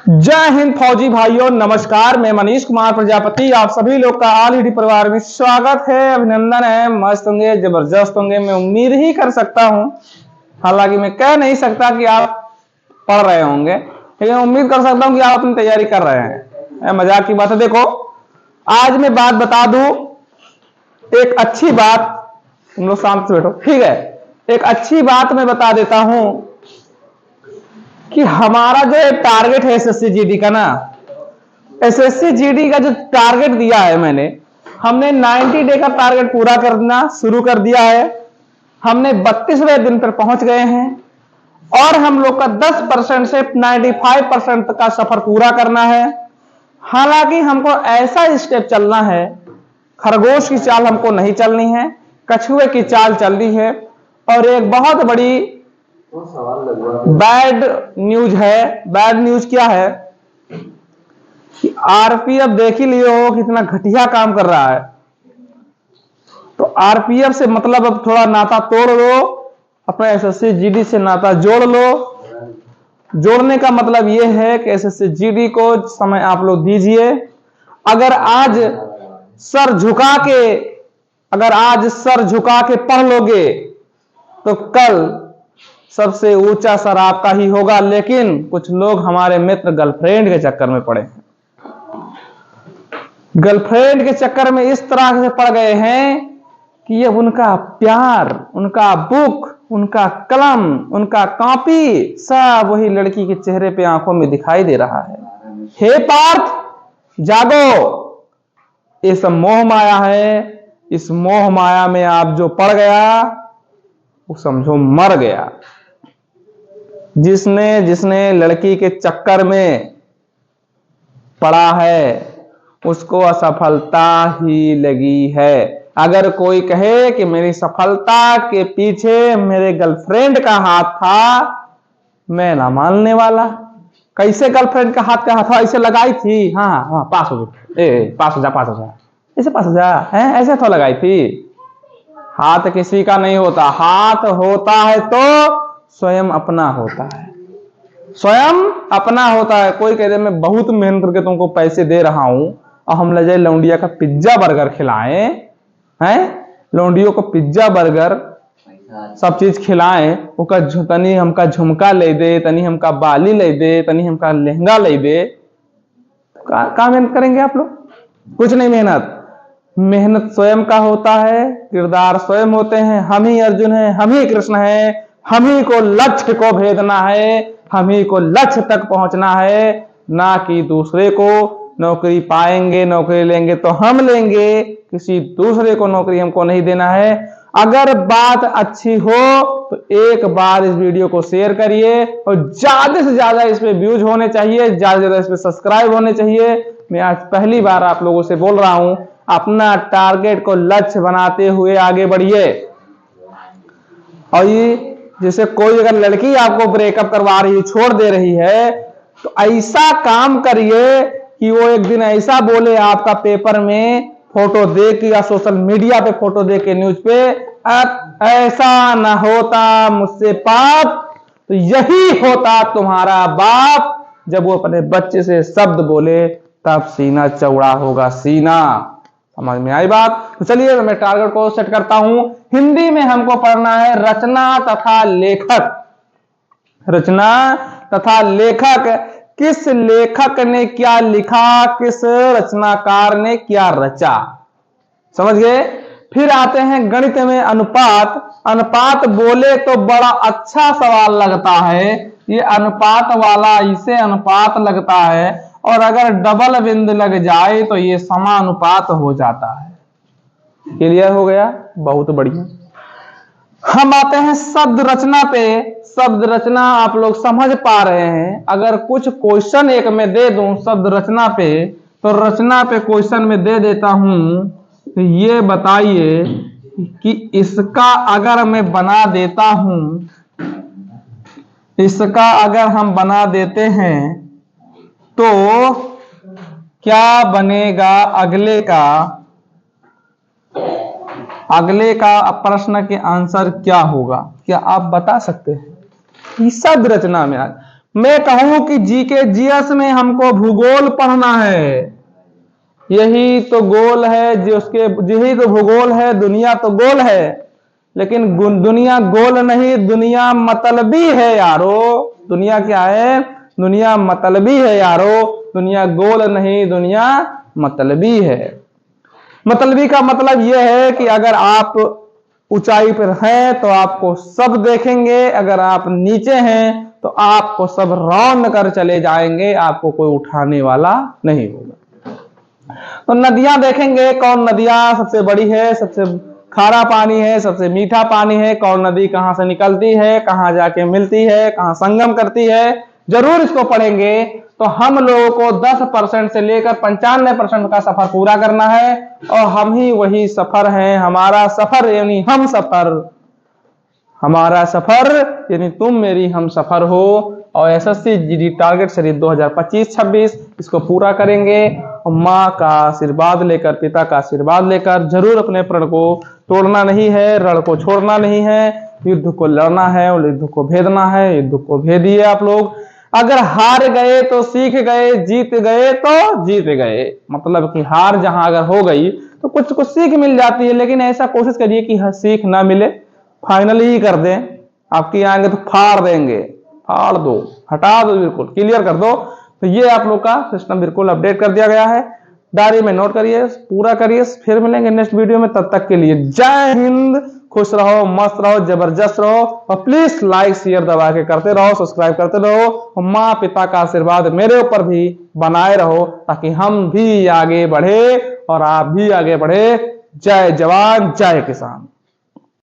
जय हिंद फौजी भाइयों, नमस्कार। मैं मनीष कुमार प्रजापति, आप सभी लोग का ऑल हिंदी परिवार में स्वागत है, अभिनंदन है। मस्त होंगे, जबरदस्त होंगे, मैं उम्मीद ही कर सकता हूं। हालांकि मैं कह नहीं सकता कि आप पढ़ रहे होंगे, लेकिन उम्मीद कर सकता हूं कि आप अपनी तैयारी कर रहे हैं। मजाक की बात है। देखो, आज मैं बात बता दूं, एक अच्छी बात। तुम लोग शांत से बैठो, ठीक है। एक अच्छी बात मैं बता देता हूं कि हमारा जो टारगेट है एसएससी जीडी का ना, एसएससी जीडी का जो टारगेट दिया है हमने 90 डे का टारगेट पूरा करना शुरू कर दिया है। हमने 32वें दिन पर पहुंच गए हैं और हम लोग का 10% से 95% तक का सफर पूरा करना है। हालांकि हमको ऐसा स्टेप चलना है, खरगोश की चाल हमको नहीं चलनी है, कछुए की चाल चलनी है। और एक बहुत बड़ी बैड न्यूज है। बैड न्यूज क्या है कि आरपीएफ देख ही लियो हो कितना घटिया काम कर रहा है। तो आरपीएफ से मतलब अब थोड़ा नाता तोड़ लो, अपने एसएससी जीडी से नाता जोड़ लो। जोड़ने का मतलब यह है कि एसएससी जीडी को समय आप लोग दीजिए। अगर आज सर झुका के पढ़ लोगे तो कल सबसे ऊंचा सर आपका ही होगा। लेकिन कुछ लोग हमारे मित्र गर्लफ्रेंड के चक्कर में पड़े हैं। गर्लफ्रेंड के चक्कर में इस तरह से पड़ गए हैं कि ये उनका प्यार, उनका बुक, उनका कलम, उनका कॉपी सब वही लड़की के चेहरे पे, आंखों में दिखाई दे रहा है। हे पार्थ, जागो। ये सब मोह माया है। इस मोह माया में आप जो पड़ गया वो समझो मर गया। जिसने लड़की के चक्कर में पड़ा है उसको असफलता ही लगी है। अगर कोई कहे कि मेरी सफलता के पीछे मेरे गर्लफ्रेंड का हाथ था, मैं ना मानने वाला। कैसे गर्लफ्रेंड का हाथ ऐसे लगाई थी? हाँ, पास हो जा, पास हो जा, ऐसे पास हो जा, है ऐसे तो लगाई थी। हाथ किसी का नहीं होता। हाथ होता है तो स्वयं अपना होता है, स्वयं अपना होता है। कोई कहते मैं बहुत मेहनत करके तुमको पैसे दे रहा हूं और हम ले जाए लौंडिया का पिज्जा बर्गर खिलाएं, हैं? लौंडियों को पिज्जा बर्गर सब चीज खिलाएं, ओकर तनी हमका झुमका ले दे, तनी हमका बाली ले दे, तनी हमका लहंगा ले दे। का मेहनत करेंगे आप लोग? कुछ नहीं। मेहनत स्वयं का होता है, किरदार स्वयं होते हैं। हम ही अर्जुन हैं, हम ही कृष्ण हैं। हम ही को लक्ष्य को भेदना है, हम ही को लक्ष्य तक पहुंचना है, ना कि दूसरे को। नौकरी पाएंगे, नौकरी लेंगे तो हम लेंगे, किसी दूसरे को नौकरी हमको नहीं देना है। अगर बात अच्छी हो तो एक बार इस वीडियो को शेयर करिए और ज्यादा से ज्यादा इस पे व्यूज होने चाहिए, ज्यादा से ज्यादा इस पे सब्सक्राइब होने चाहिए। मैं आज पहली बार आप लोगों से बोल रहा हूं, अपना टारगेट को लक्ष्य बनाते हुए आगे बढ़िए। और ये जैसे कोई अगर लड़की आपको ब्रेकअप करवा रही है, छोड़ दे रही है, तो ऐसा काम करिए कि वो एक दिन ऐसा बोले आपका पेपर में फोटो दे के या सोशल मीडिया पे फोटो दे के, न्यूज पे, ऐसा ना होता मुझसे पाप तो यही होता तुम्हारा बाप। जब वो अपने बच्चे से शब्द बोले तब सीना चौड़ा होगा, सीना। समझ में आई बात? तो चलिए मैं टारगेट को सेट करता हूं। हिंदी में हमको पढ़ना है रचना तथा लेखक। रचना तथा लेखक, किस लेखक ने क्या लिखा, किस रचनाकार ने क्या रचा। समझ गए? फिर आते हैं गणित में अनुपात। अनुपात बोले तो बड़ा अच्छा सवाल लगता है, ये अनुपात वाला, इसे अनुपात लगता है, और अगर डबल बिंदु लग जाए तो ये समानुपात हो जाता है। क्लियर हो गया? बहुत बढ़िया। हम आते हैं शब्द रचना पे। शब्द रचना आप लोग समझ पा रहे हैं। अगर कुछ क्वेश्चन एक में दे दूं शब्द रचना पे, तो रचना पे क्वेश्चन में दे देता हूं, तो ये बताइए कि इसका अगर मैं बना देता हूं, इसका अगर हम बना देते हैं तो क्या बनेगा? अगले का प्रश्न के आंसर क्या होगा? क्या आप बता सकते हैं? शब्द रचना में आज मैं कहूं कि जीके जीएस में हमको भूगोल पढ़ना है, यही तो गोल है, जो उसके यही तो भूगोल है। दुनिया तो गोल है, लेकिन दुनिया गोल नहीं, दुनिया मतलबी है यारो। दुनिया क्या है? दुनिया मतलबी है यारो। दुनिया गोल नहीं, दुनिया मतलबी है। मतलबी का मतलब यह है कि अगर आप ऊंचाई पर हैं तो आपको सब देखेंगे, अगर आप नीचे हैं तो आपको सब रौंद कर चले जाएंगे, आपको कोई उठाने वाला नहीं होगा। तो नदियां देखेंगे, कौन नदियां सबसे बड़ी है, सबसे खारा पानी है, सबसे मीठा पानी है, कौन नदी कहां से निकलती है, कहां जाके मिलती है, कहां संगम करती है, जरूर इसको पढ़ेंगे। तो हम लोगों को 10% से लेकर 95% का सफर पूरा करना है, और हम ही वही सफर हैं। हमारा सफर यानी हम सफर, हमारा सफर यानी तुम मेरी हम सफर हो। और एसएससी जीडी टारगेट सीरीज 2025-26 इसको पूरा करेंगे, और माँ का आशीर्वाद लेकर, पिता का आशीर्वाद लेकर जरूर अपने प्रण को तोड़ना नहीं है, रण को छोड़ना नहीं है, युद्ध को लड़ना है और युद्ध को भेदना है। युद्ध को भेदिए आप लोग। अगर हार गए तो सीख गए, जीत गए तो जीत गए। मतलब कि हार जहां अगर हो गई तो कुछ कुछ सीख मिल जाती है, लेकिन ऐसा कोशिश करिए कि सीख ना मिले, फाइनली ही कर दें। आपकी आएंगे तो फाड़ देंगे, फाड़ दो, हटा दो, बिल्कुल क्लियर कर दो। तो ये आप लोग का सिस्टम बिल्कुल अपडेट कर दिया गया है। डायरी में नोट करिए, पूरा करिए। फिर मिलेंगे नेक्स्ट वीडियो में, तब तक के लिए जय हिंद। खुश रहो, मस्त रहो, जबरदस्त रहो, और प्लीज लाइक शेयर दबा के करते रहो, सब्सक्राइब करते रहो, और माँ पिता का आशीर्वाद मेरे ऊपर भी बनाए रहो, ताकि हम भी आगे बढ़े और आप भी आगे बढ़े। जय जवान, जय किसान।